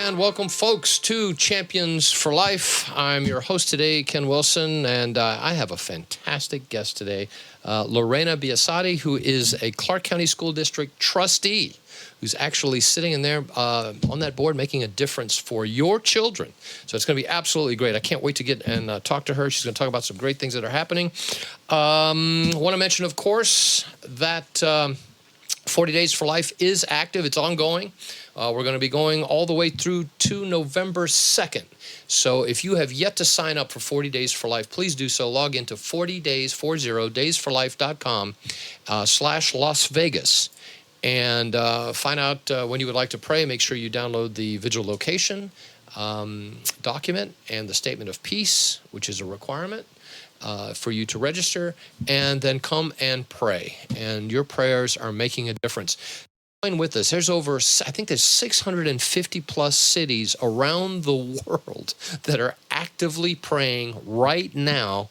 And welcome, folks, to Champions for Life. I'm your host today, Ken Wilson, and I have a fantastic guest today, Lorena Biasotti, who is a Clark County School District trustee, who's actually sitting in there on that board making a difference for your children. So it's going to be absolutely great. I can't wait to get and talk to her. She's going to talk about some great things that are happening. Want to mention, of course, that 40 Days for Life is active. It's ongoing. We're going to be going all the way through to November 2nd. So if you have yet to sign up for 40 Days for Life, please do so. Log into 40days40daysforlife.com /Las Vegas and find out when you would like to pray. Make sure you download the vigil location document and the statement of peace, which is a requirement for you to register, and then come and pray. And your prayers are making a difference. Join with us. There's I think there's 650 plus cities around the world that are actively praying right now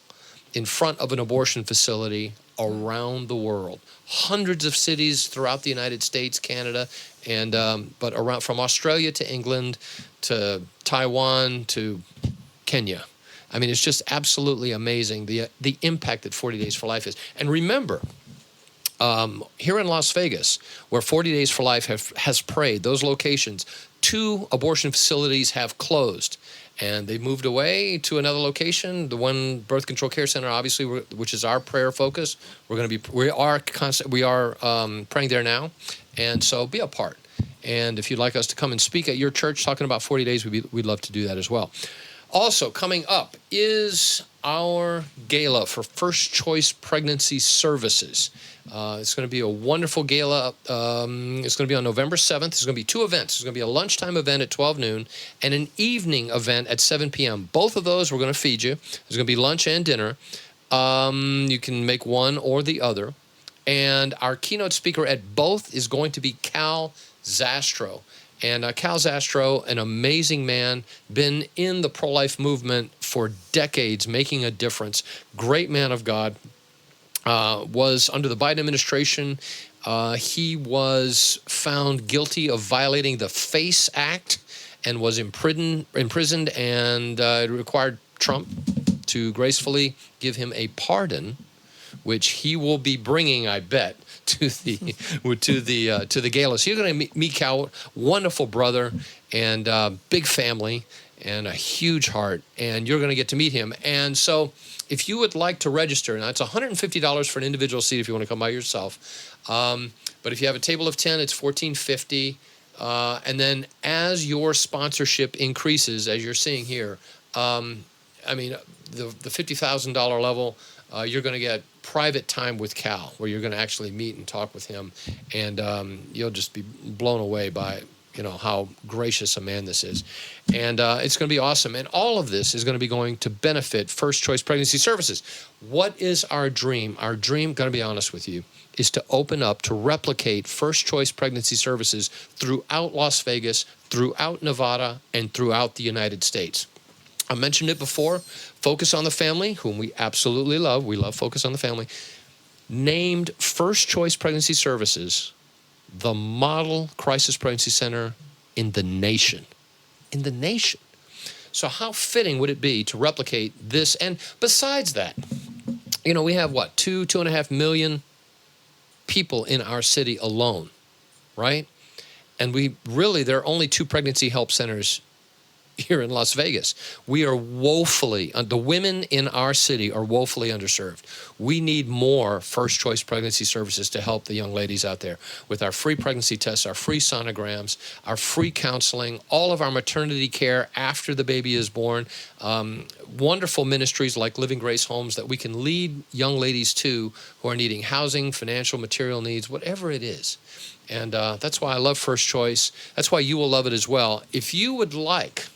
in front of an abortion facility around the world. Hundreds of cities throughout the United States, Canada, and but around from Australia to England to Taiwan to Kenya. I mean, it's just absolutely amazing the impact that 40 Days for Life is. And remember, here in Las Vegas, where 40 Days for Life has prayed, those locations, 2 abortion facilities have closed. And they've moved away to another location, the one birth control care center, obviously, which is our prayer focus. We are praying there now, and so be a part. And if you'd like us to come and speak at your church talking about 40 days, we'd love to do that as well. Also, coming up is our gala for First Choice Pregnancy Services. It's going to be a wonderful gala. It's going to be on November 7th. There's going to be 2 events. There's going to be a lunchtime event at 12 noon and an evening event at 7 p.m. Both of those we're going to feed you. There's going to be lunch and dinner. You can make one or the other. And our keynote speaker at both is going to be Cal Zastro. And Cal Zastro, an amazing man, been in the pro-life movement for decades, making a difference. Great man of God. Was under the Biden administration. He was found guilty of violating the FACE Act and was imprisoned, and it required Trump to gracefully give him a pardon, which he will be bringing, I bet, to the gala. So you're going to meet Cal, wonderful brother, and big family, and a huge heart, and you're going to get to meet him. And so if you would like to register, now it's $150 for an individual seat if you want to come by yourself. But if you have a table of 10, it's $14.50. And then as your sponsorship increases, as you're seeing here, the $50,000 level, you're going to get private time with Cal, where you're going to actually meet and talk with him, and you'll just be blown away by how gracious a man this is. And it's going to be awesome. And all of this is going to be going to benefit First Choice Pregnancy Services. What is our dream? Our dream, going to be honest with you, is to open up, to replicate First Choice Pregnancy Services throughout Las Vegas, throughout Nevada, and throughout the United States. I mentioned it before, Focus on the Family, whom we absolutely love. We love Focus on the Family. Named First Choice Pregnancy Services the model crisis pregnancy center in the nation. In the nation. So how fitting would it be to replicate this? And besides that, we have 2.5 million people in our city alone, right? And there are only 2 pregnancy help centers here in Las Vegas. We are the women in our city are woefully underserved. We need more First Choice Pregnancy Services to help the young ladies out there with our free pregnancy tests, our free sonograms, our free counseling, all of our maternity care after the baby is born, wonderful ministries like Living Grace Homes that we can lead young ladies to who are needing housing, financial, material needs, whatever it is. And that's why I love First Choice. That's why you will love it as well. If you would like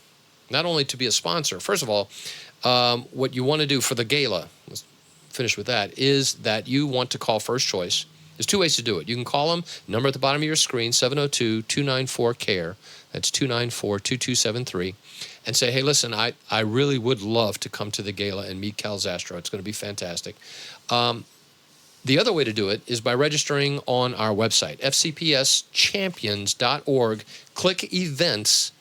not only to be a sponsor, first of all, what you want to do for the gala, let's finish with that, is that you want to call First Choice. There's 2 ways to do it. You can call them, number at the bottom of your screen, 702-294-CARE. That's 294-2273. And say, hey, listen, I really would love to come to the gala and meet Cal Zastro. It's going to be fantastic. The other way to do it is by registering on our website, fcpschampions.org. Click Events,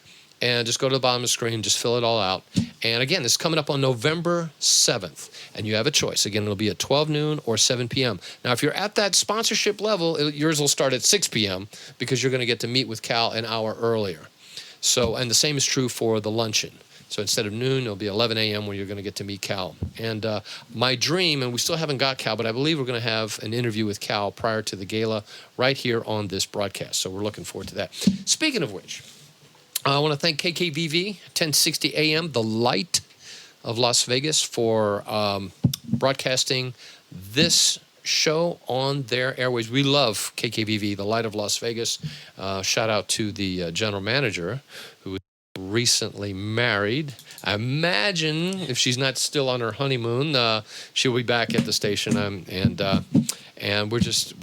and just go to the bottom of the screen, just fill it all out. And again, this is coming up on November 7th, and you have a choice. Again, it'll be at 12 noon or 7 p.m. Now, if you're at that sponsorship level, yours will start at 6 p.m. because you're going to get to meet with Cal an hour earlier. So, and the same is true for the luncheon. So instead of noon, it'll be 11 a.m. when you're going to get to meet Cal. And my dream, and we still haven't got Cal, but I believe we're going to have an interview with Cal prior to the gala right here on this broadcast. So we're looking forward to that. Speaking of which, I want to thank KKVV, 1060 AM, the light of Las Vegas, for broadcasting this show on their airways. We love KKVV, the light of Las Vegas. Shout out to the general manager, who is recently married. I imagine if she's not still on her honeymoon, she'll be back at the station. And we're just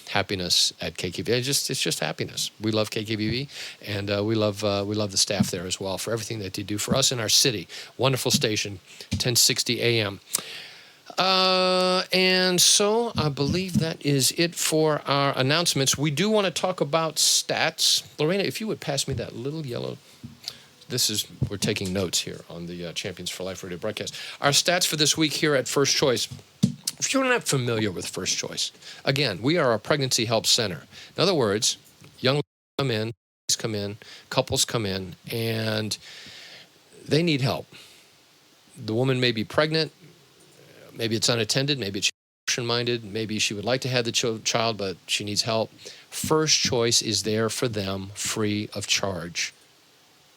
happiness at KKVV. It's just happiness. We love KKVV, and we love the staff there as well for everything that they do for us in our city. Wonderful station, 1060 AM. And so I believe that is it for our announcements. We do want to talk about stats. Lorena, if you would pass me that little yellow. We're taking notes here on the Champions for Life radio broadcast. Our stats for this week here at First Choice. If you're not familiar with First Choice, again, we are a pregnancy help center. In other words, young ladies come in, couples come in, and they need help. The woman may be pregnant, maybe it's unattended, maybe it's abortion-minded, maybe she would like to have the child, but she needs help. First Choice is there for them free of charge.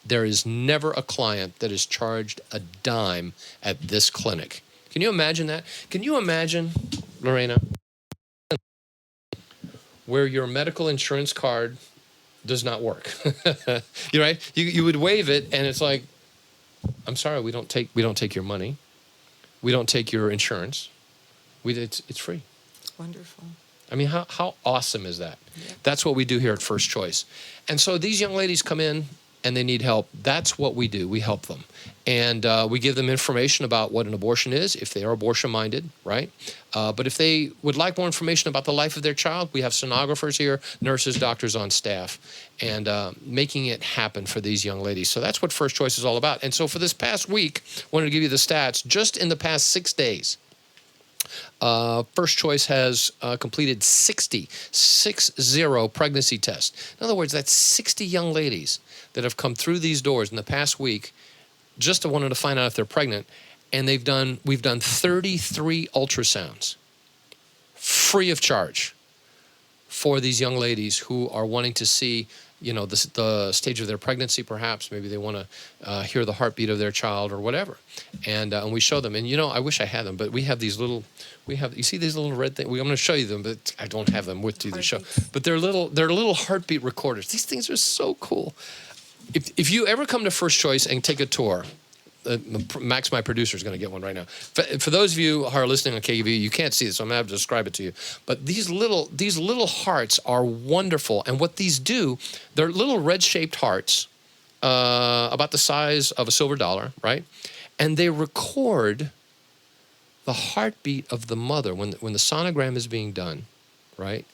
There is never a client that is charged a dime at this clinic. Can you imagine that? Can you imagine, Lorena, where your medical insurance card does not work? You're right. You would waive it, and it's like, I'm sorry, we don't take your money, we don't take your insurance. It's free. It's wonderful. I mean, how awesome is that? Yeah. That's what we do here at First Choice. And so these young ladies come in and they need help. That's what we do. We help them. And we give them information about what an abortion is, if they are abortion-minded, right? But if they would like more information about the life of their child, we have sonographers here, nurses, doctors on staff, and making it happen for these young ladies. So that's what First Choice is all about. And so for this past week, I wanted to give you the stats. Just in the past 6 days, First Choice has completed 60 pregnancy tests. In other words, that's 60 young ladies that have come through these doors in the past week just wanted to find out if they're pregnant, and we've done 33 ultrasounds free of charge for these young ladies who are wanting to see, the stage of their pregnancy, perhaps. Maybe they want to hear the heartbeat of their child or whatever. And we show them. And, I wish I had them, but we have you see these little red things? I'm going to show you them, but I don't have them with you to show. But they're little heartbeat recorders. These things are so cool. If you ever come to First Choice and take a tour, Max, my producer, is going to get one right now. For those of you who are listening on KV, you can't see this, so I'm going to have to describe it to you. But these little hearts are wonderful, and what these do, they're little red-shaped hearts, about the size of a silver dollar, right? And they record the heartbeat of the mother when the sonogram is being done, right?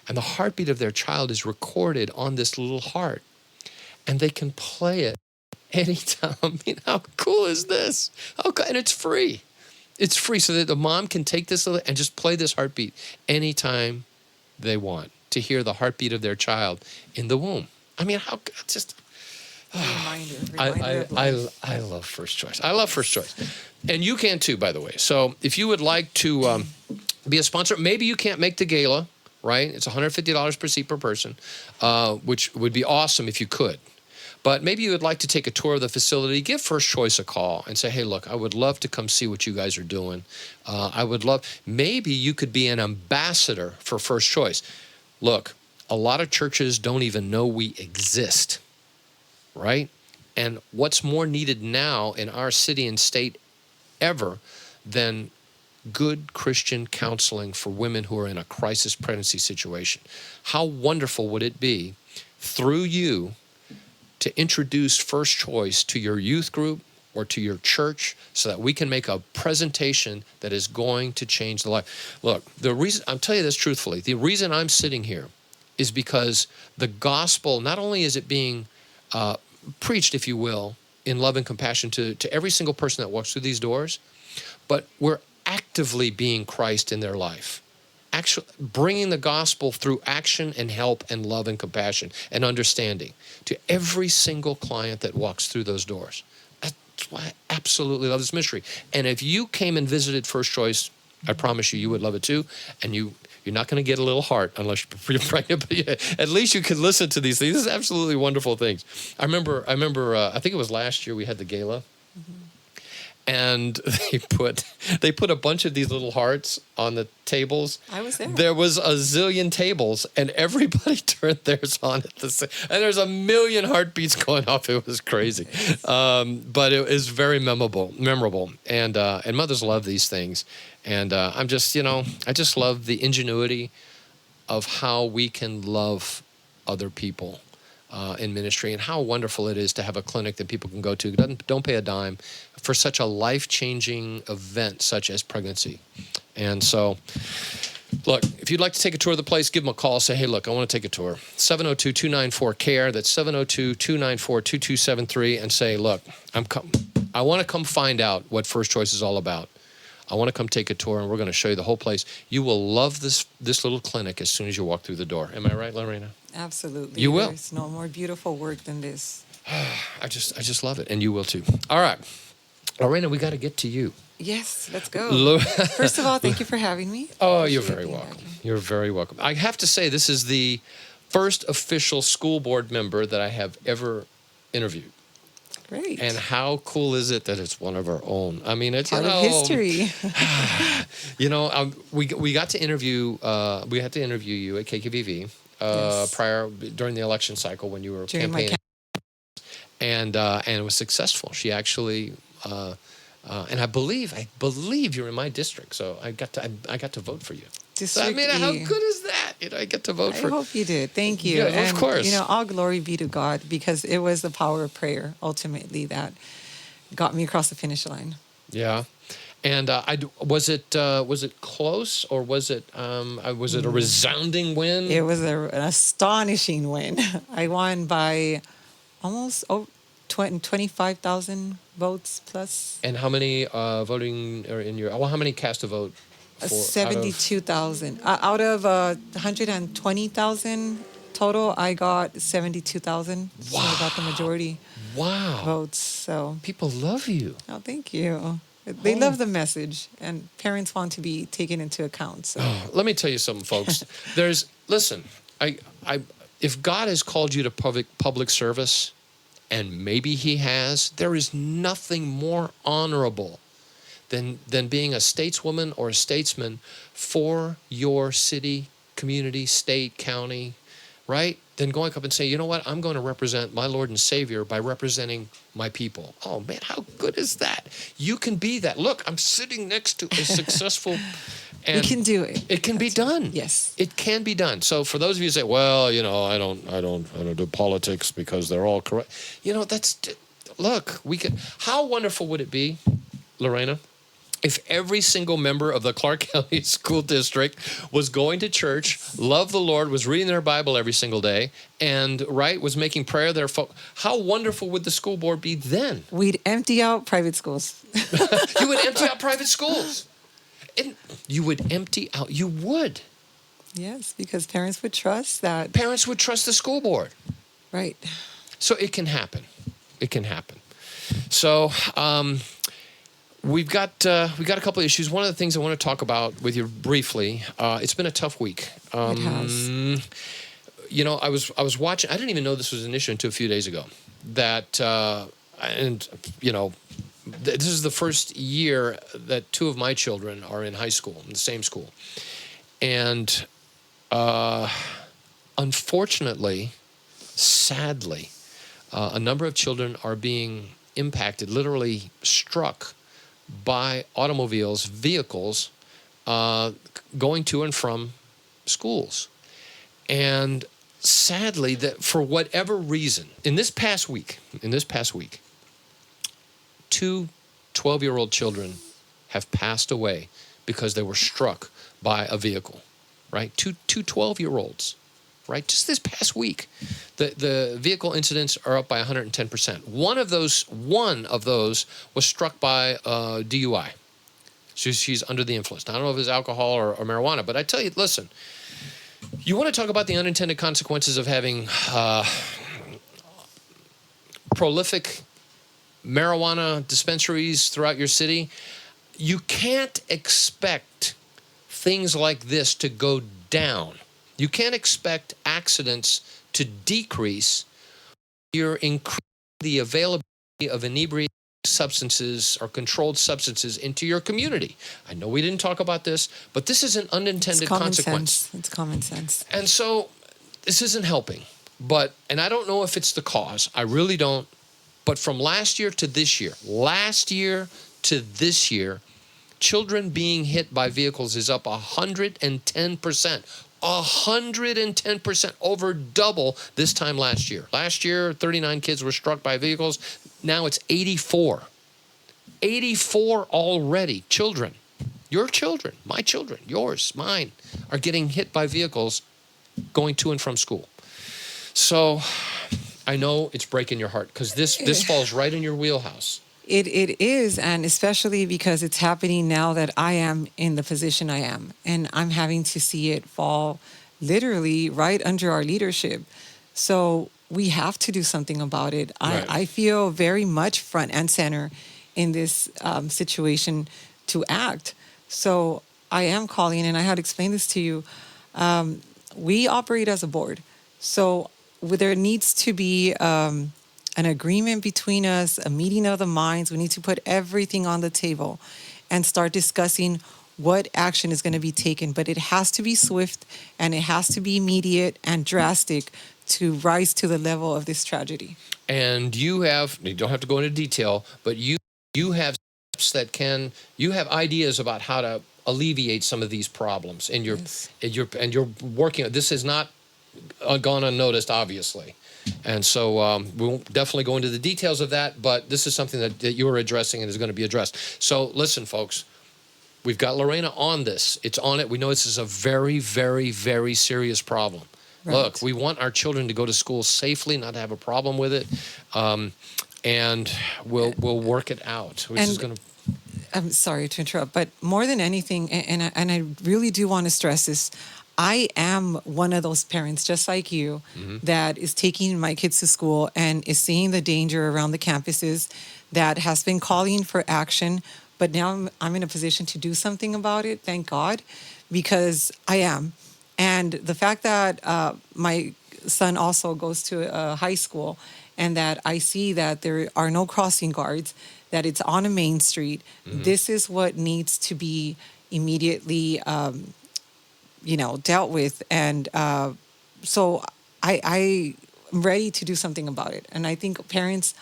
And the heartbeat of their child is recorded on this little heart, and they can play it anytime. I mean, how cool is this? And it's free. It's free, so that the mom can take this and just play this heartbeat anytime they want to hear the heartbeat of their child in the womb. I mean, Reminder I love First Choice. I love First Choice. And you can too, by the way. So if you would like to be a sponsor, maybe you can't make the gala, right? It's $150 per seat per person, which would be awesome if you could. But maybe you would like to take a tour of the facility. Give First Choice a call and say, hey, look, I would love to come see what you guys are doing. Maybe you could be an ambassador for First Choice. Look, a lot of churches don't even know we exist, right? And what's more needed now in our city and state ever than good Christian counseling for women who are in a crisis pregnancy situation? How wonderful would it be through you to introduce First Choice to your youth group or to your church so that we can make a presentation that is going to change the life. Look, I'm telling you this truthfully, the reason I'm sitting here is because the gospel, not only is it being preached, if you will, in love and compassion to every single person that walks through these doors, but we're actively being Christ in their life. Actually, bringing the gospel through action and help and love and compassion and understanding to every single client that walks through those doors. That's why I absolutely love this ministry. And if you came and visited First Choice, I promise you, you would love it too. And you're not going to get a little heart unless you're pregnant, but at least you can listen to these things. This is absolutely wonderful things. I remember, I think it was last year we had the Gala. Mm-hmm. And they put a bunch of these little hearts on the tables. I was there. There was a zillion tables, and everybody turned theirs on at the same. And there's a million heartbeats going off. It was crazy, but it is very memorable. And mothers love these things. And I just love the ingenuity of how we can love other people in ministry, and how wonderful it is to have a clinic that people can go to. Don't pay a dime for such a life-changing event such as pregnancy. And so, look, if you'd like to take a tour of the place, give them a call. Say, hey, look, I want to take a tour. 702-294-CARE. That's 702-294-2273. And say, look, I want to come find out what First Choice is all about. I want to come take a tour, and we're going to show you the whole place. You will love this little clinic as soon as you walk through the door. Am I right, Lorena? Absolutely. You will. There's no more beautiful work than this. I just love it, and you will too. All right, Lorena, we got to get to you. Yes, let's go. First of all, thank you for having me. Oh, you're very welcome. You're very welcome. I have to say, this is the first official school board member that I have ever interviewed. Great. And how cool is it that it's one of our own? I mean, it's part of history. We got to interview. We had to interview you at KKVV Yes. during the election cycle when you were campaigning, and it was successful. She actually, and I believe you're in my district, so I got to vote for you. District I mean, how good is that? I get to vote for. I hope you did. Thank you. Yeah, and, of course. All glory be to God, because it was the power of prayer ultimately that got me across the finish line. Yeah. And was it close, or was it a resounding win? It was an astonishing win. I won by almost 25,000 votes plus. And how many voting are in your? Well, how many cast a vote? 72,000 out of 120,000 total. I got 72,000. Wow. So about the majority. Wow. Votes. So people love you. Oh, thank you. They love the message, and parents want to be taken into account. So. Oh, let me tell you something, folks. If God has called you to public service, and maybe He has, there is nothing more honorable than being a stateswoman or a statesman for your city, community, state, county, right? Then going up and saying, you know what, I'm going to represent my Lord and Savior by representing my people. Oh, man, how good is that? You can be that. Look, I'm sitting next to a successful... And we can do it. It can be done. Yes. It can be done. So for those of you who say, well, I don't do politics because they're all corrupt. Look, how wonderful would it be, Lorena, if every single member of the Clark County School District was going to church, loved the Lord, was reading their Bible every single day, and was making prayer there. How wonderful would the school board be then? We'd empty out private schools. You would empty out private schools. And you would empty out. You would. Yes, because parents would trust that. Parents would trust the school board. Right. So it can happen. It can happen. So we got a couple of issues. One of the things I want to talk about with you briefly. It's been a tough week. It has. I was watching. I didn't even know this was an issue until a few days ago. This is the first year that two of my children are in high school, in the same school. And unfortunately, sadly, a number of children are being impacted, literally struck by vehicles, going to and from schools. And sadly, that for whatever reason, in this past week, 2 12-year-old children have passed away because they were struck by a vehicle, right? Two 12-year-olds. right? Just this past week, the vehicle incidents are up by 110%. One of those was struck by DUI. She's under the influence. Now, I don't know if it's alcohol or marijuana, but I tell you, listen, you want to talk about the unintended consequences of having prolific marijuana dispensaries throughout your city. You can't expect things like this to go down. You can't expect accidents to decrease. You're increasing the availability of inebriating substances or controlled substances into your community. I know we didn't talk about this, but this is an unintended consequence. It's common sense. And so this isn't helping. And I don't know if it's the cause. I really don't. But from last year to this year, children being hit by vehicles is up 110%. 110%, over double this time last year. Last year, 39 kids were struck by vehicles. Now it's 84. 84 already. Children, your children, my children, yours, mine, are getting hit by vehicles going to and from school. So I know it's breaking your heart because this falls right in your wheelhouse. It is, and especially because it's happening now that I am in the position I am, and I'm having to see it fall literally right under our leadership. So we have to do something about it. Right. I feel very much front and center in this situation to act. So I am calling, and I had explained this to you. We operate as a board. So there needs to be an agreement between us, a meeting of the minds. We need to put everything on the table and start discussing what action is going to be taken. But it has to be swift, and it has to be immediate and drastic to rise to the level of this tragedy. And you don't have to go into detail, but you have steps you have ideas about how to alleviate some of these problems. And you're working. This has not gone unnoticed, obviously. And so we won't definitely go into the details of that, but this is something that you're addressing and is going to be addressed. So listen, folks, we've got Lorena on this. It's on it. We know this is a very, very, very serious problem. Right. Look, we want our children to go to school safely, not to have a problem with it, and we'll work it out. I'm sorry to interrupt, but more than anything, and I really do want to stress this, I am one of those parents, just like you, that is taking my kids to school and is seeing the danger around the campuses, that has been calling for action. But now I'm in a position to do something about it, thank God, because I am. And the fact that my son also goes to a high school, and that I see that there are no crossing guards, that it's on a main street, this is what needs to be immediately dealt with. And so I'm ready to do something about it. And I think parents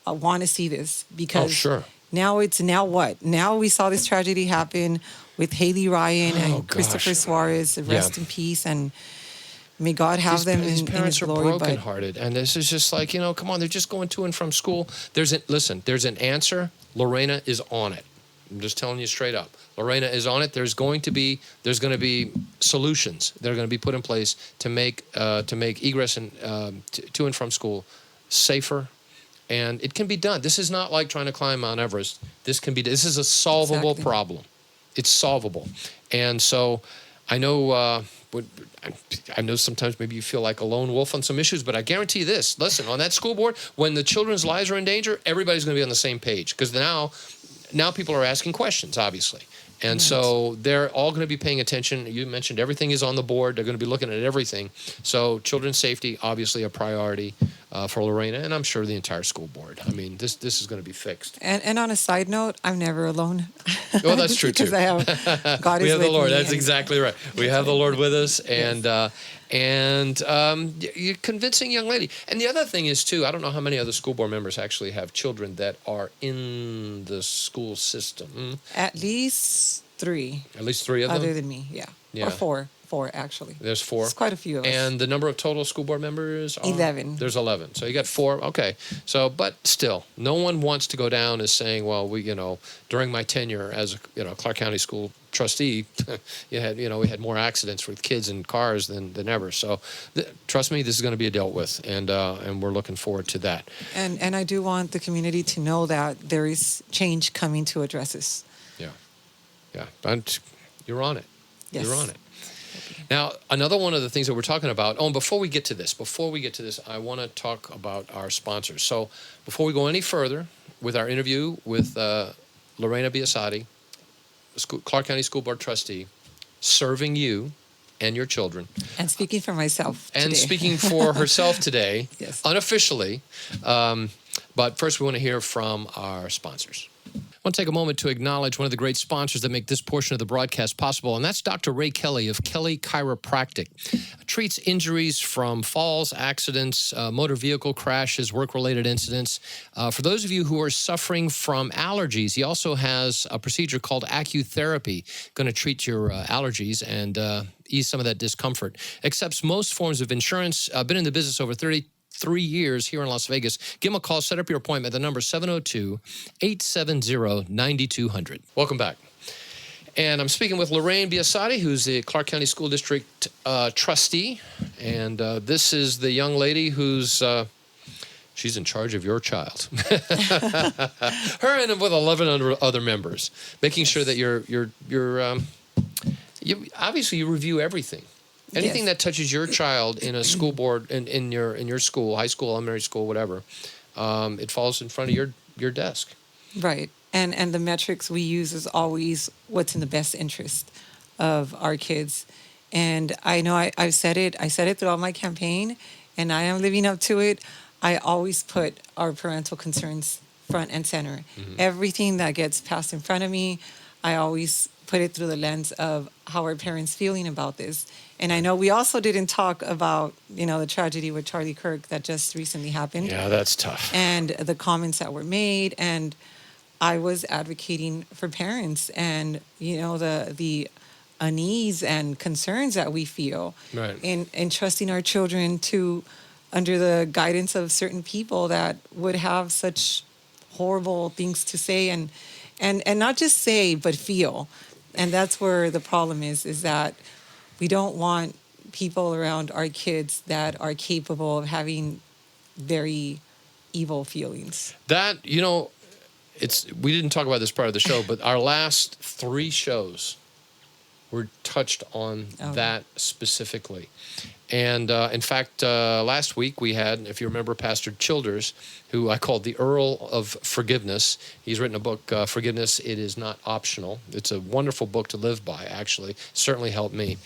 want to see this because now what? Now we saw this tragedy happen with Haley Ryan and Christopher Suarez. Rest in peace, and may God have them in His glory. These parents are brokenhearted, and this is just like, come on, they're just going to and from school. There's an answer. Lorena is on it. I'm just telling you straight up. Lorena is on it. There's going to be solutions that are going to be put in place to make egress and to and from school safer, and it can be done. This is not like trying to climb Mount Everest. This is a solvable problem. It's solvable, and so I know. I know sometimes maybe you feel like a lone wolf on some issues, but I guarantee you this. Listen, on that school board, when the children's lives are in danger, everybody's going to be on the same page because now people are asking questions, obviously. And so they're all going to be paying attention. You mentioned everything is on the board. They're going to be looking at everything. So children's safety, obviously a priority for Lorena, and I'm sure the entire school board. I mean, this is going to be fixed. And on a side note, I'm never alone. Well, that's true, too. Because I have God we is have with the Lord. me. That's exactly right. We have the Lord with us, and you're a convincing young lady. And the other thing is, too, I don't know how many other school board members actually have children that are in the school system. At least 3. At least 3 of them? Other than me, yeah. Or 4. 4, actually. There's 4. It's quite a few of us. And the number of total school board members are? 11. There's 11. So you got 4. Okay. So, but still, no one wants to go down as saying, well, during my tenure as a, Clark County school trustee, we had more accidents with kids and cars than ever. So trust me, this is going to be dealt with, and we're looking forward to that. And I do want the community to know that there is change coming to address this. Yeah. But you're on it. Yes. You're on it. Now, another one of the things that we're talking about, and before we get to this, I want to talk about our sponsors. So before we go any further with our interview with Lorena Biasotti, Clark County School Board Trustee, serving you and your children. And speaking for myself today. And speaking for herself today, Yes. unofficially. But first, we want to hear from our sponsors. I want to take a moment to acknowledge one of the great sponsors that make this portion of the broadcast possible, and that's Dr. Ray Kelly of Kelly Chiropractic. Treats injuries from falls, accidents, motor vehicle crashes, work-related incidents. For those of you who are suffering from allergies, he also has a procedure called acutherapy, going to treat your allergies and ease some of that discomfort. Accepts most forms of insurance. Been in the business over 33 years here in Las Vegas. Give him a call. Set up your appointment. The number 702-870-9200. Welcome back. And I'm speaking with Lorraine Biasotti, who's the Clark County School District trustee. And this is the young lady who's she's in charge of your child. Her and with 11 other members, making sure that you obviously you review everything. Anything that touches your child in a school board, in your school, high school, elementary school, whatever, it falls in front of your desk. Right. And the metrics we use is always what's in the best interest of our kids. And I know I've said it. I said it throughout my campaign, and I am living up to it. I always put our parental concerns front and center. Mm-hmm. Everything that gets passed in front of me, I always put it through the lens of how are parents feeling about this. And I know we also didn't talk about, the tragedy with Charlie Kirk that just recently happened. Yeah, that's tough. And the comments that were made. And I was advocating for parents and, the unease and concerns that we feel in trusting our children to under the guidance of certain people that would have such horrible things to say and not just say, but feel. And that's where the problem is that we don't want people around our kids that are capable of having very evil feelings. That, we didn't talk about this part of the show, but our last 3 shows were touched on that specifically. And in fact, last week we had, if you remember, Pastor Childers, who I called the Earl of Forgiveness. He's written a book, Forgiveness, It Is Not Optional. It's a wonderful book to live by, actually. Certainly helped me.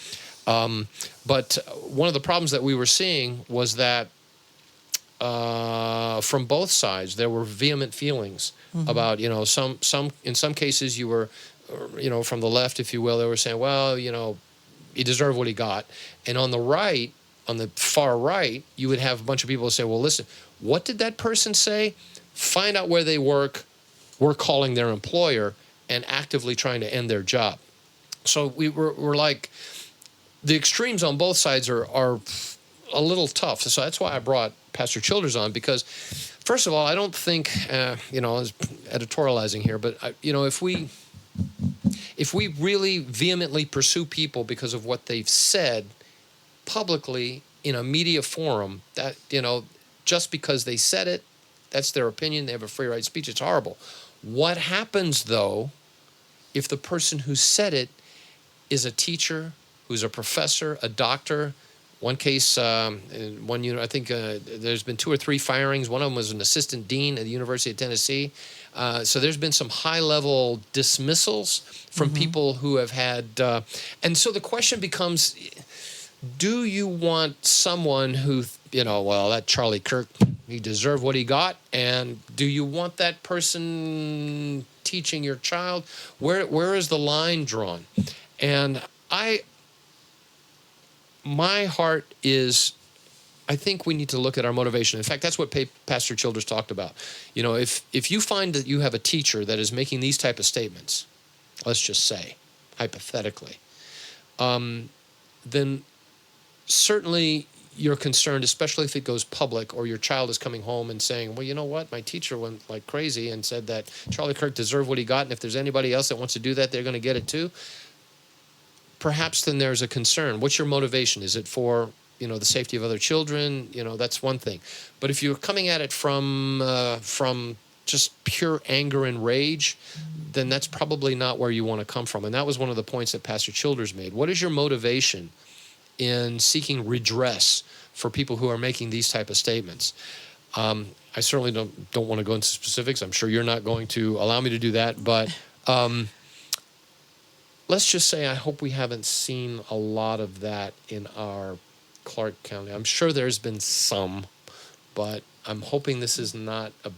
But one of the problems that we were seeing was that from both sides, there were vehement feelings about, some in some cases you were, from the left, if you will, they were saying, well, he deserved what he got. And on the right, on the far right, you would have a bunch of people say, well, listen, what did that person say? Find out where they work. We're calling their employer and actively trying to end their job. So we're like, the extremes on both sides are a little tough. So that's why I brought Pastor Childers on, because first of all, I don't think, I was editorializing here, but if we really vehemently pursue people because of what they've said publicly in a media forum, that, just because they said it, that's their opinion, they have a free right of speech, it's horrible. What happens, though, if the person who said it is a teacher, who's a professor, a doctor? One case, in one unit, I think there's been 2 or 3 firings. One of them was an assistant dean at the University of Tennessee. So there's been some high-level dismissals from people who have had... and so the question becomes, do you want someone who, that Charlie Kirk, he deserved what he got, and do you want that person teaching your child? Where is the line drawn? And my heart is, I think we need to look at our motivation. In fact, that's what Pastor Childers talked about. If you find that you have a teacher that is making these type of statements, let's just say, hypothetically, then certainly you're concerned, especially if it goes public or your child is coming home and saying, well, you know what, my teacher went like crazy and said that Charlie Kirk deserved what he got, and if there's anybody else that wants to do that, they're going to get it too. Perhaps then there's a concern. What's your motivation? Is it for, the safety of other children? That's one thing. But if you're coming at it from just pure anger and rage, then that's probably not where you want to come from. And that was one of the points that Pastor Childers made. What is your motivation in seeking redress for people who are making these type of statements? I certainly don't want to go into specifics. I'm sure you're not going to allow me to do that. But let's just say I hope we haven't seen a lot of that in our Clark County. I'm sure there's been some, but I'm hoping this is not a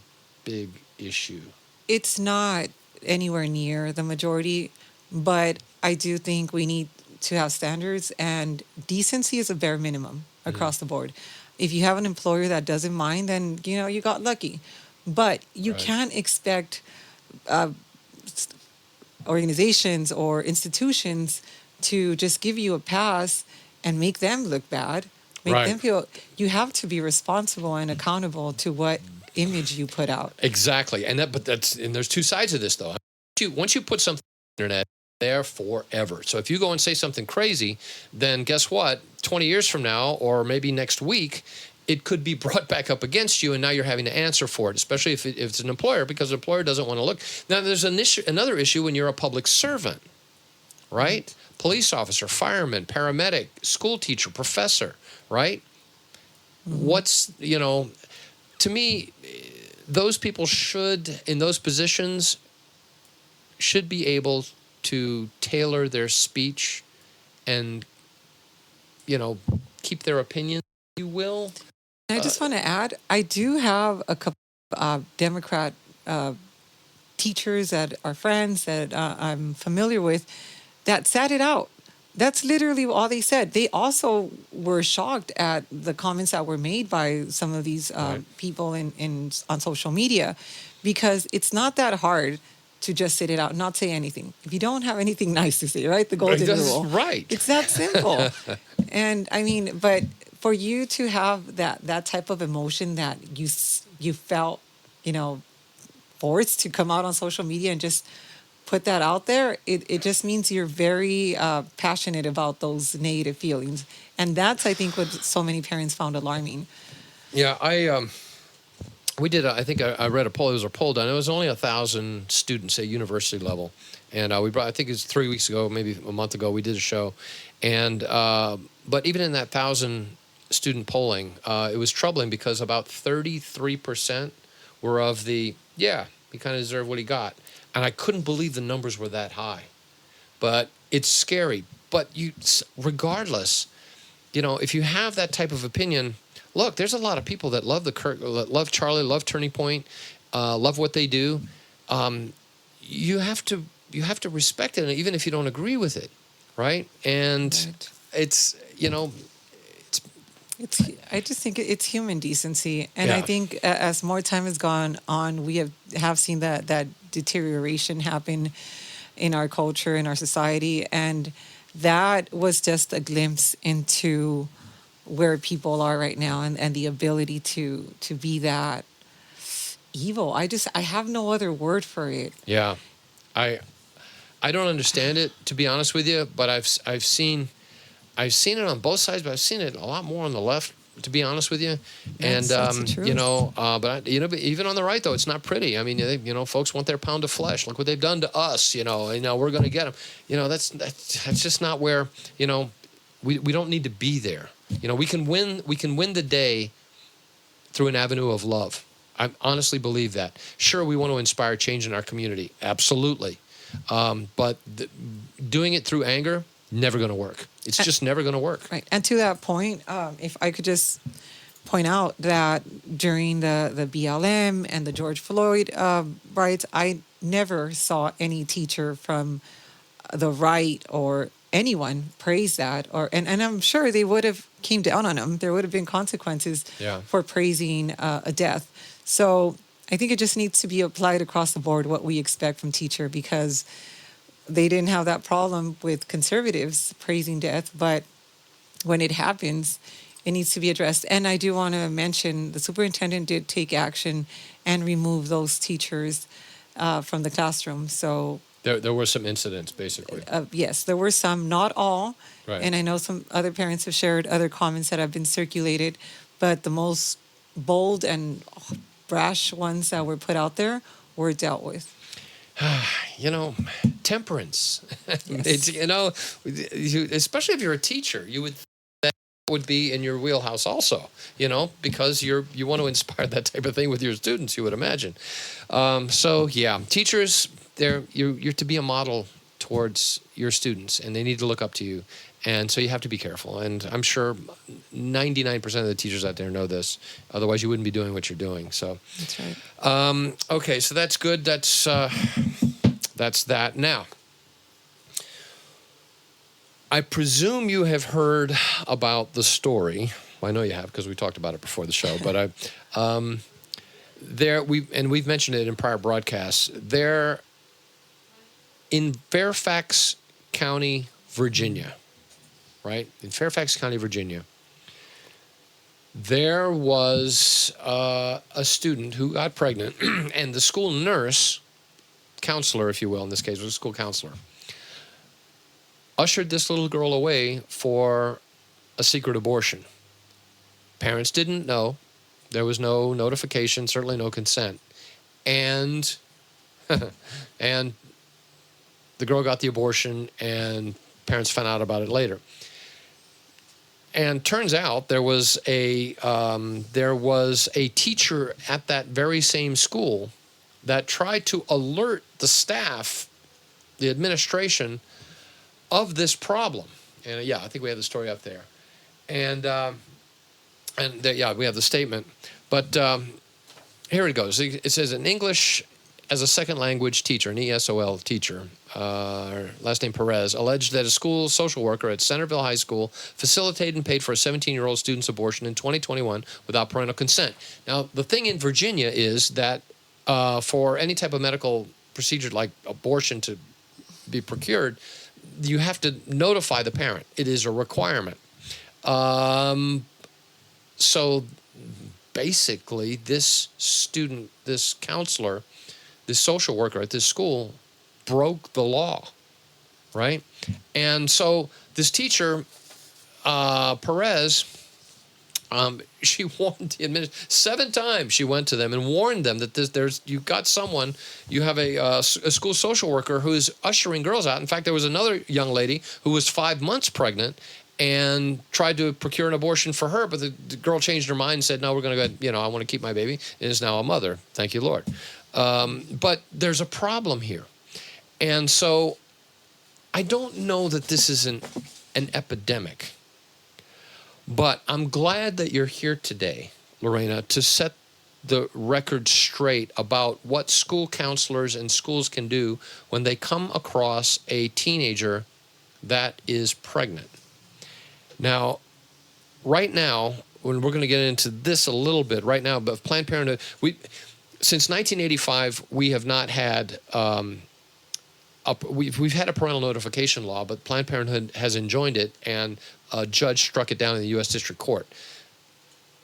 big issue. It's not anywhere near the majority, but I do think we need to have standards, and decency is a bare minimum across the board. If you have an employer that doesn't mind, then you got lucky. But you Right. can't expect organizations or institutions to just give you a pass and make them look bad, make Right. them feel. You have to be responsible and accountable to what image you put out. Exactly. And there's two sides of this though. Once you put something on the internet, there forever. So if you go and say something crazy, then guess what? 20 years from now, or maybe next week, it could be brought back up against you, and now you're having to answer for it, especially if it's an employer, because the employer doesn't want to look. Now, there's another issue when you're a public servant, right? Police officer, fireman, paramedic, school teacher, professor, right? What's, to me, those people in those positions, should be able to tailor their speech and, keep their opinion, if you will. I just want to add, I do have a couple Democrat teachers that are friends that I'm familiar with that sat it out. That's literally all they said. They also were shocked at the comments that were made by some of these people on social media, because it's not that hard to just sit it out and not say anything. If you don't have anything nice to say, right? The golden rule. Right. It's that simple. And I mean, but for you to have that type of emotion that you felt, forced to come out on social media and just put that out there, it just means you're very passionate about those negative feelings. And that's, I think, what so many parents found alarming. Yeah, we did. I think I read a poll. It was a poll done. It was only 1,000 students at university level, and we brought. I think it was 3 weeks ago, maybe a month ago. We did a show, and but even in that 1,000 student polling, it was troubling because about 33% were of the he kind of deserved what he got, and I couldn't believe the numbers were that high. But it's scary. But regardless, if you have that type of opinion. Look, there's a lot of people that love Charlie, love Turning Point, love what they do. You have to respect it, even if you don't agree with it, right? And Right. it's I just think it's human decency, and I think as more time has gone on, we have seen that deterioration happen in our culture, in our society, and that was just a glimpse into where people are right now, and the ability to be that evil. I have no other word for it. yeah. I don't understand it, to be honest with you, but I've seen it on both sides, but I've seen it a lot more on the left, to be honest with you. That's the truth. But even on the right though, it's not pretty. I mean, folks want their pound of flesh. Look what they've done to us. And now we're going to get them. That's just not where. We don't need to be there. We can win the day through an avenue of love. I honestly believe that. Sure, we want to inspire change in our community. Absolutely. But doing it through anger, never going to work. It's just never going to work. Right. And to that point, if I could just point out that during the BLM and the George Floyd riots, I never saw any teacher from the right or anyone praise that, and I'm sure they would have came down on them. There would have been consequences for praising a death. So I think it just needs to be applied across the board, what we expect from teacher, because they didn't have that problem with conservatives praising death, but when it happens, it needs to be addressed. And I do want to mention the superintendent did take action and remove those teachers from the classroom. So There were some incidents, basically. yes, there were some, not all. Right. And I know some other parents have shared other comments that have been circulated, but the most bold and brash ones that were put out there were dealt with. You know, temperance. Yes. It's, especially if you're a teacher, you would that would be in your wheelhouse also. Because you want to inspire that type of thing with your students. You would imagine. So yeah, teachers, you're to be a model towards your students, and they need to look up to you. And so you have to be careful. And I'm sure 99% of the teachers out there know this. Otherwise, you wouldn't be doing what you're doing. So That's right. okay, so that's good. That's that. Now, I presume you have heard about the story. Well, I know you have because we talked about it before the show. But we've mentioned it in prior broadcasts. There in Fairfax County, Virginia, right? In Fairfax County, Virginia, there was a student who got pregnant, and the school nurse, counselor, if you will, in this case, was a school counselor, ushered this little girl away for a secret abortion. Parents didn't know. There was no notification, certainly no consent. And and the girl got the abortion, and parents found out about it later. And turns out there was a teacher at that very same school that tried to alert the staff, the administration, of this problem. And yeah, I think we have the story up there. And we have the statement. But here it goes. It says, an English as a second language teacher, an ESOL teacher, last name Perez, alleged that a school social worker at Centerville High School facilitated and paid for a 17-year-old student's abortion in 2021 without parental consent. Now, the thing in Virginia is that for any type of medical procedure like abortion to be procured, you have to notify the parent. It is a requirement. So basically, this student, this counselor, this social worker at this school broke the law, right? And so this teacher, Perez, she warned the administration 7 times. She went to them and warned them that you've got someone, you have a school social worker who is ushering girls out. In fact, there was another young lady who was 5 months pregnant and tried to procure an abortion for her, but the girl changed her mind and said, no, we're going to go, I want to keep my baby, and is now a mother. Thank you, Lord. But there's a problem here. And so I don't know that this is an epidemic, but I'm glad that you're here today, Lorena, to set the record straight about what school counselors and schools can do when they come across a teenager that is pregnant. Now, right now, when we're going to get into this a little bit right now, but Planned Parenthood, since 1985, we have not had we've had a parental notification law, but Planned Parenthood has enjoined it, and a judge struck it down in the U.S. District Court.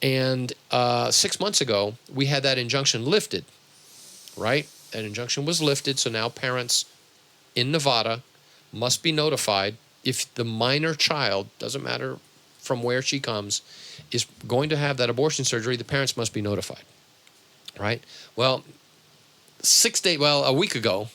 And 6 months ago, we had that injunction lifted, right? That injunction was lifted, so now parents in Nevada must be notified if the minor child, doesn't matter from where she comes, is going to have that abortion surgery. The parents must be notified, right? Well, a week ago,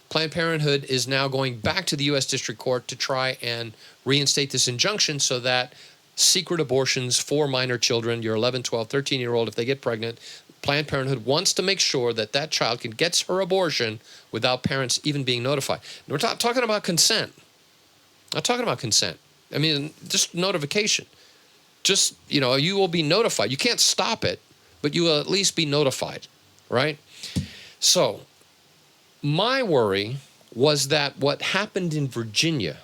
Planned Parenthood is now going back to the U.S. District Court to try and reinstate this injunction so that secret abortions for minor children, your 11, 12, 13-year-old, if they get pregnant, Planned Parenthood wants to make sure that that child gets her abortion without parents even being notified. And we're talking about consent. Not talking about consent. I mean, just notification. Just, you will be notified. You can't stop it, but you will at least be notified, right? So my worry was that what happened in Virginia,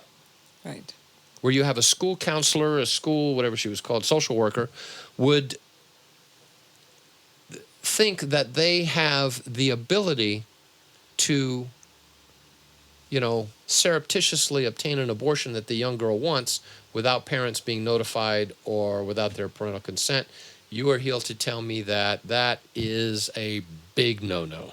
Right. where you have a school counselor, a school, whatever she was called, social worker, would think that they have the ability to, surreptitiously obtain an abortion that the young girl wants without parents being notified or without their parental consent, you are here to tell me that that is a big no-no.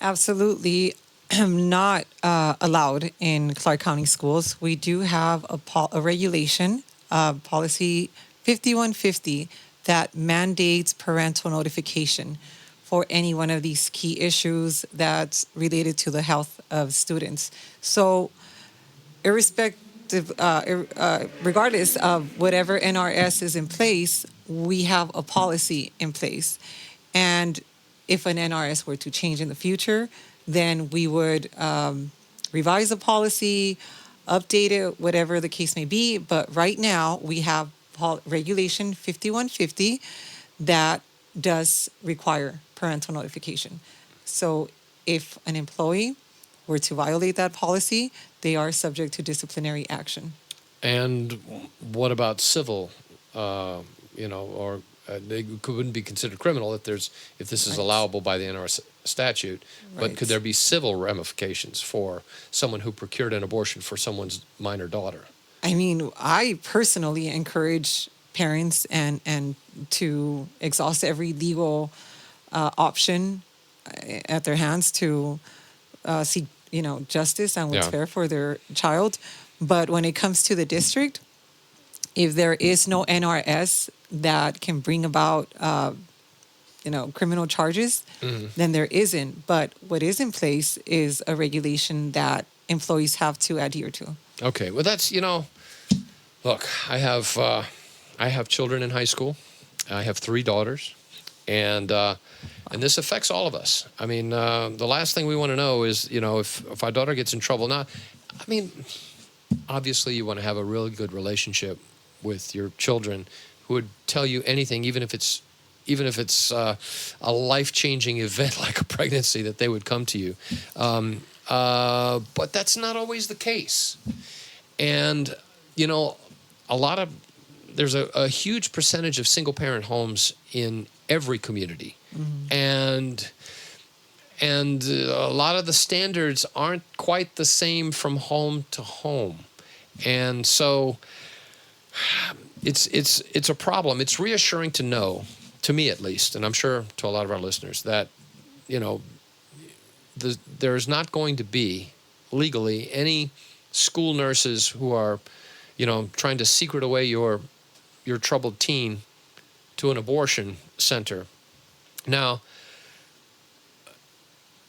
Absolutely not allowed in Clark County schools. We do have a regulation, policy 5150, that mandates parental notification for any one of these key issues that's related to the health of students. So, regardless of whatever NRS is in place, we have a policy in place. And if an NRS were to change in the future, then we would revise the policy, update it, whatever the case may be. But right now, we have Regulation 5150 that does require parental notification. So if an employee were to violate that policy, they are subject to disciplinary action. And what about civil, or they wouldn't be considered criminal if this is Right. allowable by the NRS statute. But Right. could there be civil ramifications for someone who procured an abortion for someone's minor daughter? I mean, I personally encourage parents and to exhaust every legal option at their hands to seek, justice and what's Yeah. fair for their child. But when it comes to the district, if there is no NRS that can bring about, criminal charges, then there isn't. But what is in place is a regulation that employees have to adhere to. Okay. Well, that's look. I have children in high school. I have 3 daughters, and this affects all of us. I mean, the last thing we want to know is if our daughter gets in trouble. Now, I mean, obviously you want to have a really good relationship with your children, who would tell you anything, even if it's a life-changing event like a pregnancy, that they would come to you. But that's not always the case. And, there's a huge percentage of single-parent homes in every community. And a lot of the standards aren't quite the same from home to home. And so it's a problem. It's reassuring to know, to me at least, and I'm sure to a lot of our listeners, that there's not going to be legally any school nurses who are trying to secret away your troubled teen to an abortion center. Now,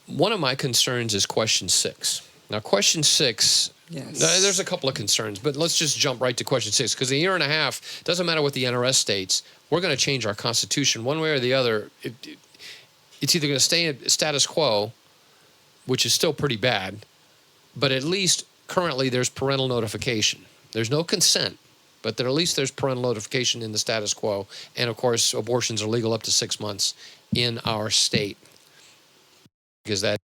one of my concerns is question 6. Now, question 6, Yes. there's a couple of concerns, but let's just jump right to question 6, because in a year and a half, doesn't matter what the NRS states, we're going to change our Constitution one way or the other. It's either going to stay in status quo, which is still pretty bad, but at least currently there's parental notification. There's no consent, but at least there's parental notification in the status quo. And, of course, abortions are legal up to 6 months in our state. Because the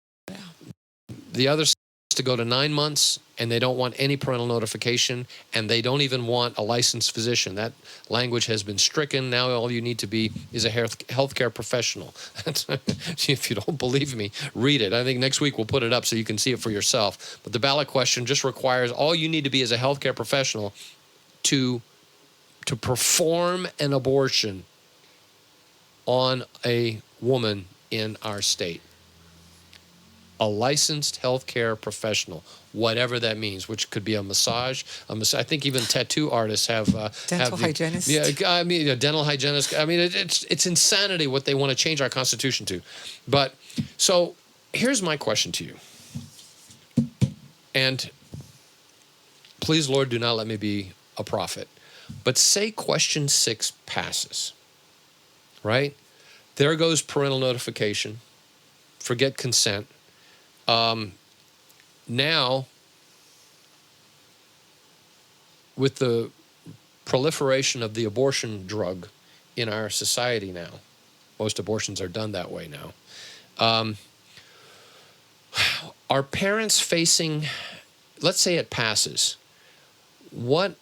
other is to go to 9 months, and they don't want any parental notification, and they don't even want a licensed physician. That language has been stricken. Now all you need to be is a healthcare professional. If you don't believe me, read it. I think next week we'll put it up so you can see it for yourself. But the ballot question just requires all you need to be is a healthcare professional to perform an abortion on a woman in our state. A licensed healthcare professional, whatever that means, which could be a massage. I think even tattoo artists have Dental hygienist. Yeah, I mean, a dental hygienist. I mean, it's insanity what they want to change our Constitution to. But so here's my question to you. And please, Lord, do not let me be a prophet. But say question 6 passes, right? There goes parental notification. Forget consent. Now, with the proliferation of the abortion drug in our society now, most abortions are done that way now, are parents facing, let's say it passes, what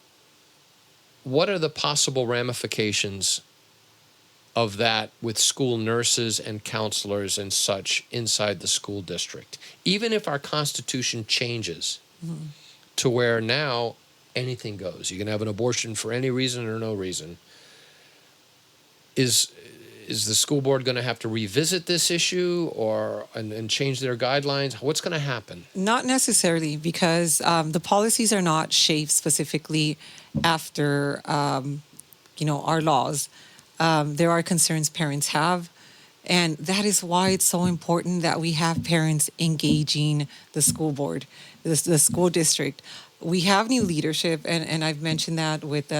are the possible ramifications of that with school nurses and counselors and such inside the school district? Even if our Constitution changes to where now anything goes. You can have an abortion for any reason or no reason. Is the school board going to have to revisit this issue and change their guidelines? What's going to happen? Not necessarily, because the policies are not shaped specifically after our laws. There are concerns parents have, and that is why it's so important that we have parents engaging the school board, the school district. We have new leadership, and I've mentioned that with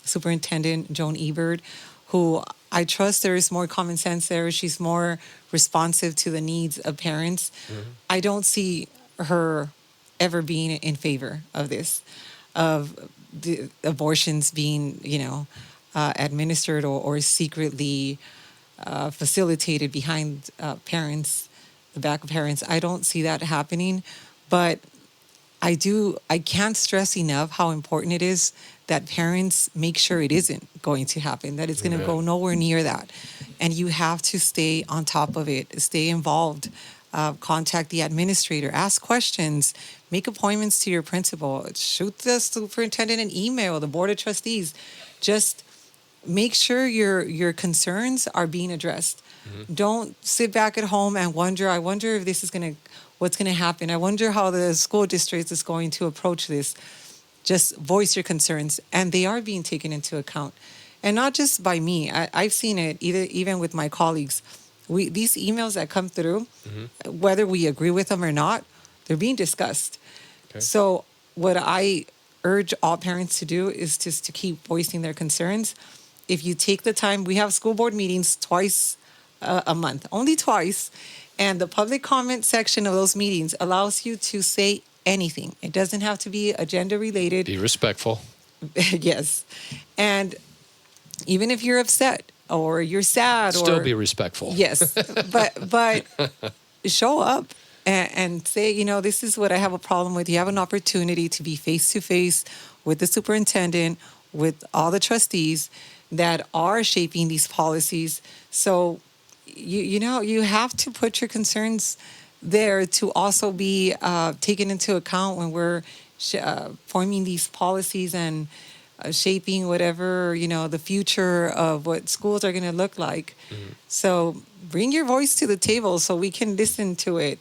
Superintendent Joan Ebert, who I trust there is more common sense there. She's more responsive to the needs of parents. I don't see her ever being in favor of this, of the abortions being, administered or secretly facilitated behind parents, the back of parents. I don't see that happening, but I can't stress enough how important it is that parents make sure it isn't going to happen, that it's going to go nowhere near that. And you have to stay on top of it, stay involved, contact the administrator, ask questions, make appointments to your principal, shoot the superintendent an email, the board of trustees. Just make sure your concerns are being addressed. Don't sit back at home and I wonder if this is what's going to happen. I wonder how the school district is going to approach this. Just voice your concerns, and they are being taken into account. And not just by me. I've seen it even with my colleagues. These emails that come through, whether we agree with them or not, they're being discussed. Okay. So what I urge all parents to do is just to keep voicing their concerns. If you take the time, we have school board meetings twice a month, only twice. And the public comment section of those meetings allows you to say anything. It doesn't have to be agenda related. Be respectful. Yes. And even if you're upset or you're sad, still be respectful. Yes. But show up and say, this is what I have a problem with. You have an opportunity to be face to face with the superintendent, with all the trustees that are shaping these policies. So you have to put your concerns there to also be taken into account when we're forming these policies and shaping whatever, the future of what schools are going to look like. So bring your voice to the table so we can listen to it.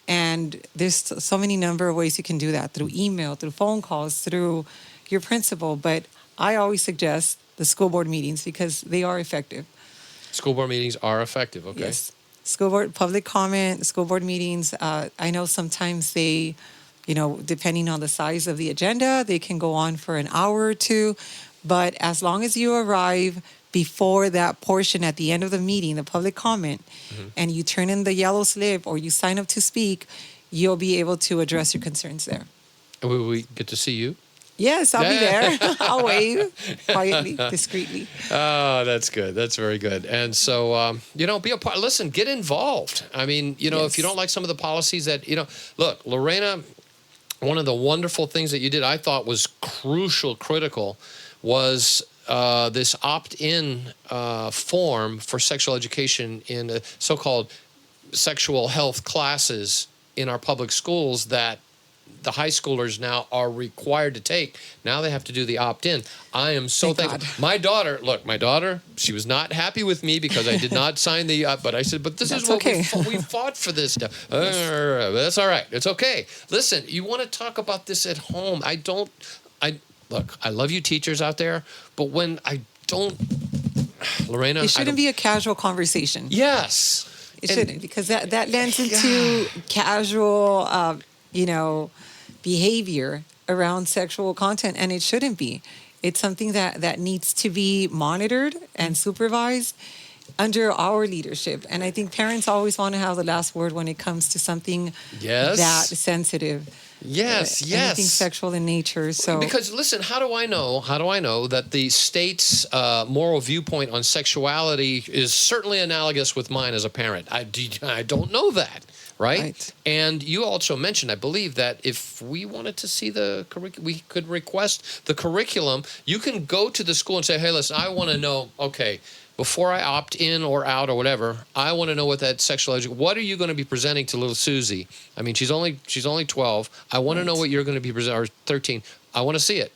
And there's so many number of ways you can do that, through email, through phone calls, through your principal. But I always suggest the school board meetings because they are effective. School board meetings are effective, okay. Yes. School board, public comment, school board meetings. I know sometimes they, depending on the size of the agenda, they can go on for an hour or two. But as long as you arrive before that portion at the end of the meeting, the public comment, and you turn in the yellow slip or you sign up to speak, you'll be able to address your concerns there. And will we get to see you? Yes, I'll be there. I'll wave quietly, discreetly. Oh, that's good. That's very good. And so, be a part. Listen, get involved. I mean, if you don't like some of the policies that, look, Lorena, one of the wonderful things that you did, I thought was critical, was this opt-in form for sexual education in so-called sexual health classes in our public schools that the high schoolers now are required to take. Now they have to do the opt-in. I am so thankful. My daughter, she was not happy with me because I did not sign the, but I said, but this is what we fought for this stuff. That's all right. It's okay. Listen, you want to talk about this at home. Look, I love you teachers out there, but when I don't, Lorena. It shouldn't be a casual conversation. Yes. It shouldn't, because that lends into casual, behavior around sexual content, and it shouldn't be. It's something that needs to be monitored and supervised under our leadership. And I think parents always want to have the last word when it comes to something that sensitive. Yes. Anything sexual in nature. So because listen, how do I know that the state's moral viewpoint on sexuality is certainly analogous with mine as a parent? I don't know that. Right? And you also mentioned, I believe, that if we wanted to see the curriculum, we could request the curriculum. You can go to the school and say, hey, listen, I want to know, okay, before I opt in or out or whatever, I want to know what that sexual education, what are you going to be presenting to little Susie? I mean, she's only 12. I want to know what you're going to be presenting, or 13. I want to see it.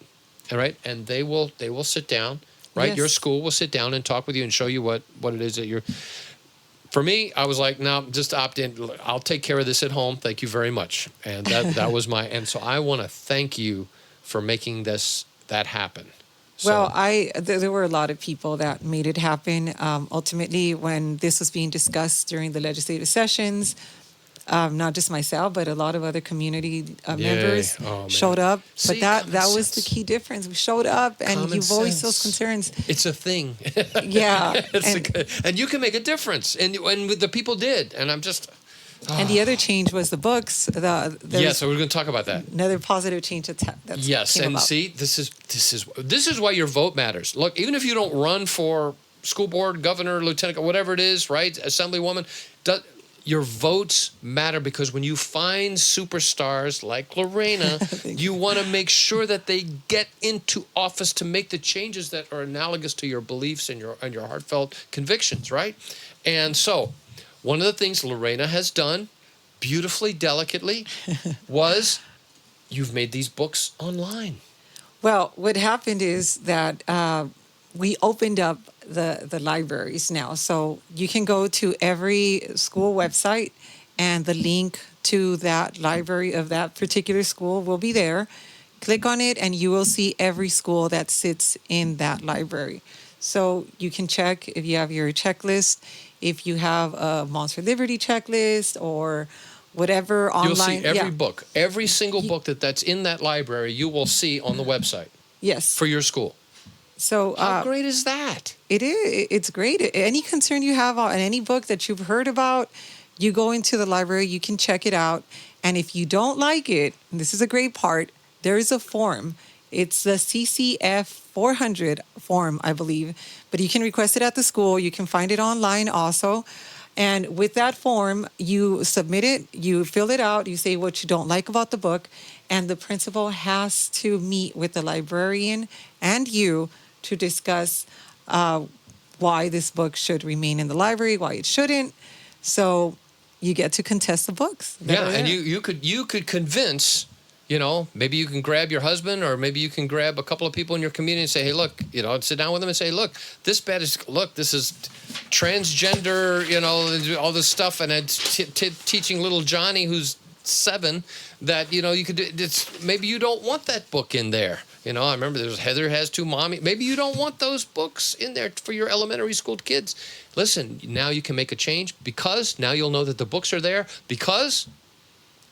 all right, and they will sit down, right? Your Yes. school will sit down and talk with you and show you what it is that you're. For me, I was like, no, just opt in. I'll take care of this at home. Thank you very much. And that was my. And so I want to thank you for making that happen. So, Well, there were a lot of people that made it happen. Ultimately, when this was being discussed during the legislative sessions, not just myself, but a lot of other community members Oh, man. showed up. See, But that common was the sense. key difference. We showed up, and Common you voiced those sense. concerns. It's a thing. Yeah, And you can make a difference. And the people did. And I'm just. and the other change was the books. Yeah, so we're going to talk about that. Another positive change that's Yes, came and about. see, this is why your vote matters. Look, even if you don't run for school board, governor, lieutenant, whatever it is, right, assemblywoman, your votes matter, because when you find superstars like Lorena, you want to make sure that they get into office to make the changes that are analogous to your beliefs and your heartfelt convictions, right? And so, one of the things Lorena has done beautifully, delicately, was you've made these books online. Well, what happened is that we opened up the libraries now. So you can go to every school website, and the link to that library of that particular school will be there. Click on it, and you will see every school that sits in that library. So you can check if you have your checklist, if you have a Monster Liberty checklist or whatever online. You'll see every yeah. book, every single book that's in that library, you will see on the website Yes. for your school. So How great is that? it is. It's great. Any concern you have on any book that you've heard about, you go into the library, you can check it out. And if you don't like it, and this is a great part, there is a form. It's the CCF 400 form, I believe. But you can request it at the school. You can find it online also. And with that form, you submit it, you fill it out, you say what you don't like about the book, and the principal has to meet with the librarian and you to discuss why this book should remain in the library, why it shouldn't. So you get to contest the books. that Yeah, are and there. you could convince, maybe you can grab your husband, or maybe you can grab a couple of people in your community and say, hey, look, sit down with them and say, look, this is transgender, all this stuff, and it's teaching little Johnny, who's 7, that you could do. Maybe you don't want that book in there. I remember there's Heather Has Two Mommy. Maybe you don't want those books in there for your elementary school kids. Listen, now you can make a change, because now you'll know that the books are there, because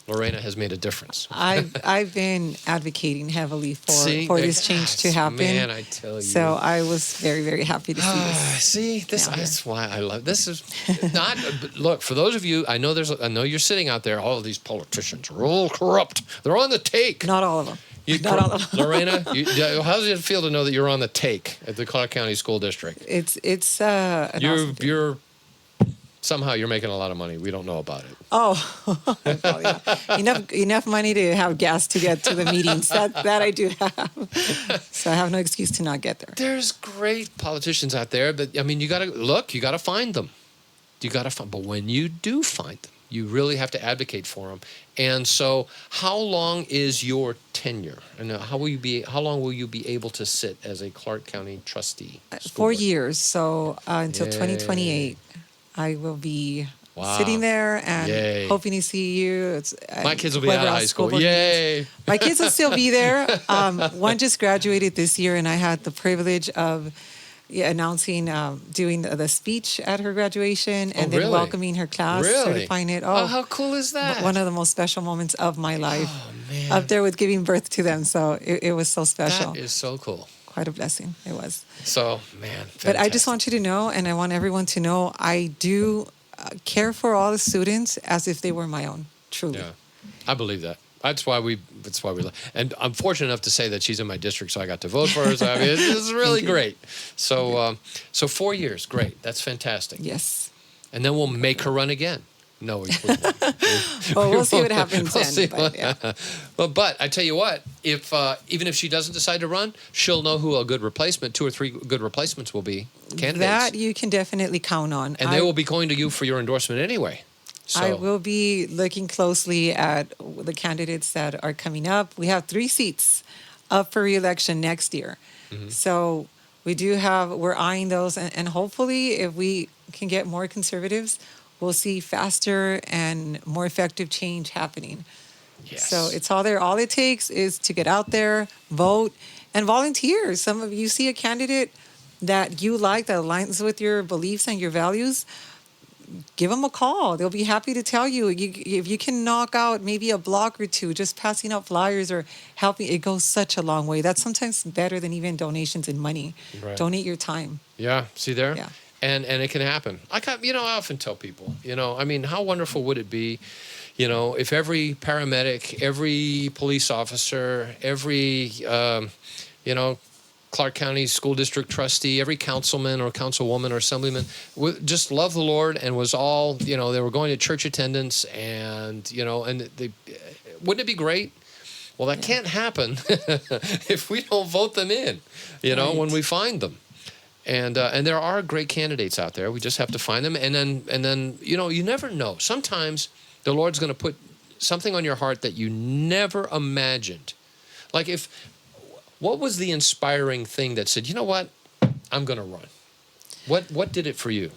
Lorena has made a difference. I've been advocating heavily for this change to happen. Man, I tell you. So I was very, very happy to see this. See, Yeah. that's why I love this. Is not look, for those of you. I know you're sitting out there. All of these politicians are all corrupt. They're on the take. Not all of them. Not all of them. Lorena, how does it feel to know that you're on the take at the Clark County School District? It's an awesome thing. You're somehow you're making a lot of money. We don't know about it. Oh, well, yeah. enough money to have gas to get to the meetings. That I do have. So I have no excuse to not get there. There's great politicians out there, but you got to find them. But when you do find them, you really have to advocate for them. And so, how long is your tenure? And how long will you be able to sit as a Clark County trustee? 4 years, so until Yay. 2028, I will be Wow. sitting there and Yay. hoping to see you. My kids will be whoever out of else, high school. board Yay! meetings. My kids will still be there. One just graduated this year, and I had the privilege of announcing, doing the speech at her graduation, and then really? welcoming her class, Really? certifying it. Oh, how cool is that? One of the most special moments of my life. Oh, man. Up there with giving birth to them. So it was so special. That is so cool. Quite a blessing. It was. So, man. But I just fantastic. want you to know, and I want everyone to know, I do care for all the students as if they were my own, truly. Yeah, I believe that. That's why we. And I'm fortunate enough to say that she's in my district, so I got to vote for her. So it's really Thank you. great. So, 4 years, great. That's fantastic. Yes. And then we'll make her run again. No, we won't. Well, we'll see what happens We'll then. see But, yeah. But I tell you what, if even if she doesn't decide to run, she'll know who a good replacement, 2 or 3 good replacements will be candidates, That you can definitely count on. and they will be going to you for your endorsement anyway. So I will be looking closely at the candidates that are coming up. We have 3 seats up for reelection next year. So we're eyeing those, and hopefully, if we can get more conservatives, we'll see faster and more effective change happening. So Yes. it's all there. All it takes is to get out there, vote, and volunteer. Some of you see a candidate that you like that aligns with your beliefs and your values, give them a call. They'll be happy to tell you. If you can knock out maybe a block or two, just passing out flyers or helping, it goes such a long way. That's sometimes better than even donations in money. Right. Donate your time. Yeah. See there? Yeah. And it can happen. I often tell people, I mean, how wonderful would it be, if every paramedic, every police officer, every, Clark County School District trustee, every councilman or councilwoman or assemblyman just loved the Lord and was all, they were going to church attendance and, wouldn't it be great? Well, that can't happen if we don't vote them in, when we find them. And there are great candidates out there. We just have to find them. And then you never know. Sometimes the Lord's going to put something on your heart that you never imagined. Like what was the inspiring thing that said, you know what, I'm going to run? What did it for you?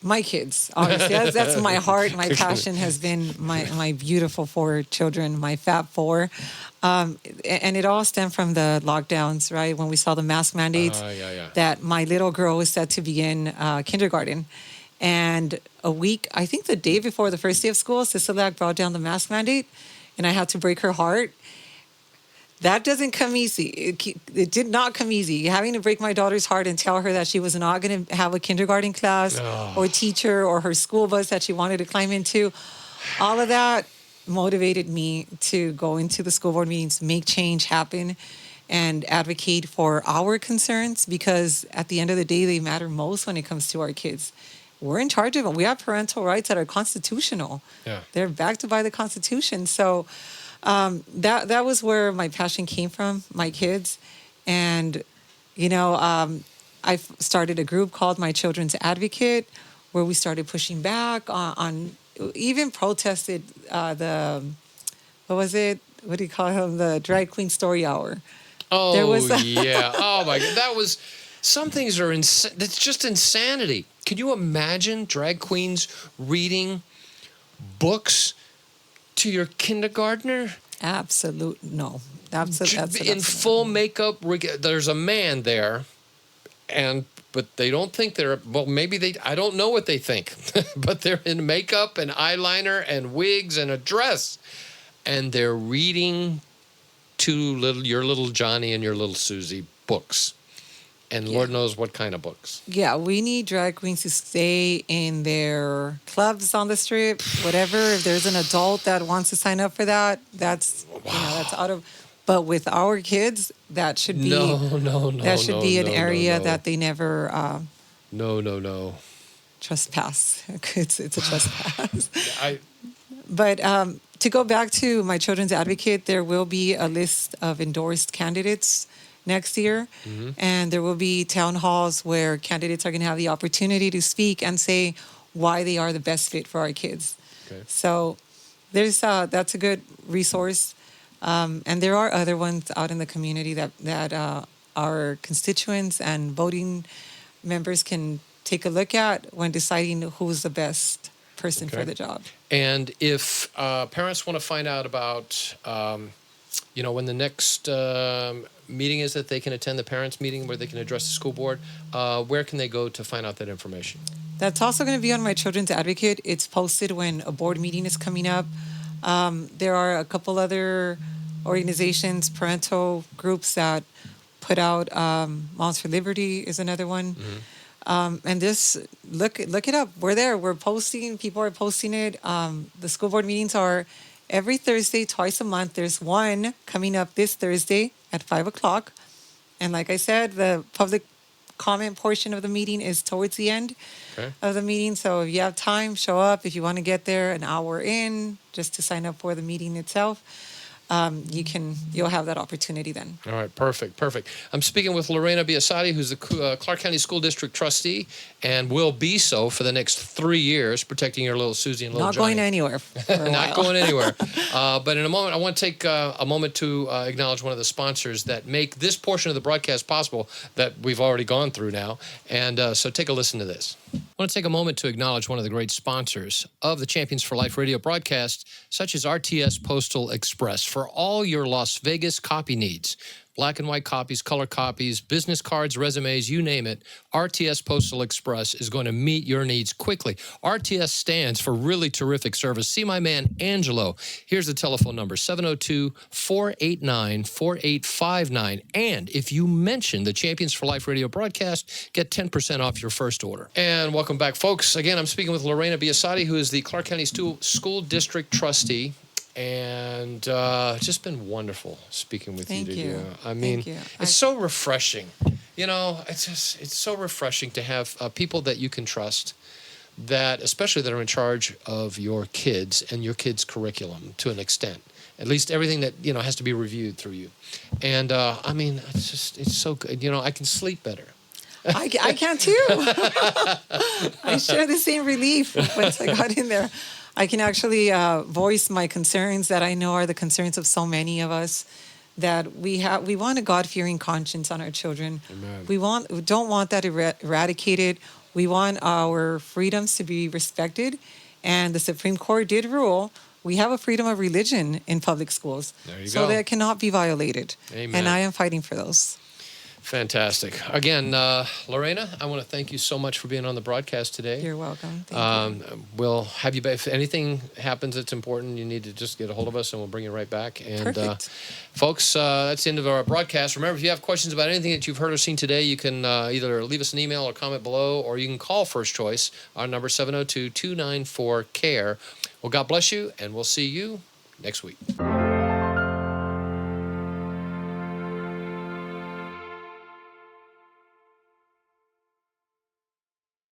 My kids, obviously. That's my heart. My passion has been my beautiful 4 children, my fat 4. And it all stemmed from the lockdowns, right? When we saw the mask mandates, that my little girl was set to begin kindergarten. And a week, I think the day before the first day of school, Sisilak brought down the mask mandate, and I had to break her heart. That doesn't come easy. It did not come easy. Having to break my daughter's heart and tell her that she was not going to have a kindergarten class or teacher or her school bus that she wanted to climb into, all of that motivated me to go into the school board meetings, make change happen, and advocate for our concerns, because at the end of the day, they matter most when it comes to our kids. We're in charge of them. We have parental rights that are constitutional. Yeah. They're backed by the Constitution. So that was where my passion came from, my kids. And, I started a group called My Children's Advocate, where we started pushing back on even protested what was it? What do you call him? The drag queen story hour. Oh, yeah. Oh, my God. Some things are it's just insanity. Can you imagine drag queens reading books to your kindergartner? No. In full makeup. There's a man there, but they don't think I don't know what they think, but they're in makeup and eyeliner and wigs and a dress, and they're reading to your little Johnny and your little Susie books. And Lord knows what kind of books. Yeah, we need drag queens to stay in their clubs on the strip, whatever. If there's an adult that wants to sign up for that, that's out of. But with our kids, that should be an area that they never. No. Trespass. It's a trespass. But to go back to My Children's Advocate, there will be a list of endorsed candidates next year. Mm-hmm. And there will be town halls where candidates are going to have the opportunity to speak and say why they are the best fit for our kids. Okay. So that's a good resource. And there are other ones out in the community that our constituents and voting members can take a look at when deciding who's the best person for the job. And if parents want to find out about, when the next meeting is that they can attend, the parents' meeting where they can address the school board, where can they go to find out that information? That's also going to be on My Children's Advocate. It's posted when a board meeting is coming up. There are a couple other organizations, parental groups that put out. Moms for Liberty is another one. Mm-hmm. And this, look it up. We're there. We're posting. People are posting it. The school board meetings are every Thursday, twice a month. There's one coming up this Thursday at 5:00. And like I said, the public comment portion of the meeting is towards the end of the meeting. So if you have time, show up. If you want to get there an hour in, just to sign up for the meeting itself. you'll have that opportunity then. All right, perfect. I'm speaking with Lorena Biasotti, who's the Clark County School District trustee and will be so for the next 3 years, protecting your little Susie and little Not Johnny. going anywhere for a Not while. going anywhere. But in a moment, I want to take a moment to acknowledge one of the sponsors that make this portion of the broadcast possible that we've already gone through now. And so take a listen to this. I want to take a moment to acknowledge one of the great sponsors of the Champions for Life radio broadcast, such as RTS Postal Express, for all your Las Vegas copy needs. Black and white copies, color copies, business cards, resumes, you name it. RTS Postal Express is going to meet your needs quickly. RTS stands for really terrific service. See my man, Angelo. Here's the telephone number, 702-489-4859. And if you mention the Champions for Life radio broadcast, get 10% off your first order. And welcome back, folks. Again, I'm speaking with Lorena Biasotti, who is the Clark County School District trustee. And it's just been wonderful speaking with you today. I mean, it's so refreshing. You know, it's so refreshing to have people that you can trust, that especially that are in charge of your kids and your kids' curriculum to an extent. At least everything that, you know, has to be reviewed through you. And I mean, it's so good. You know, I can sleep better. I can too. I share the same relief once I got in there. I can actually voice my concerns that I know are the concerns of so many of us, that we want a God-fearing conscience on our children. Amen. We don't want that eradicated. We want our freedoms to be respected. And the Supreme Court did rule we have a freedom of religion in public schools. There you so go. that cannot be violated. Amen. And I am fighting for those. Fantastic. Again, Lorena, I want to thank you so much for being on the broadcast today. You're welcome. Thank you. We'll have you back. If anything happens that's important, you need to just get a hold of us and we'll bring you right back. And Perfect. folks, that's the end of our broadcast. Remember, if you have questions about anything that you've heard or seen today, you can either leave us an email or comment below, or you can call First Choice. Our number 702-294-CARE. Well, God bless you, and we'll see you next week.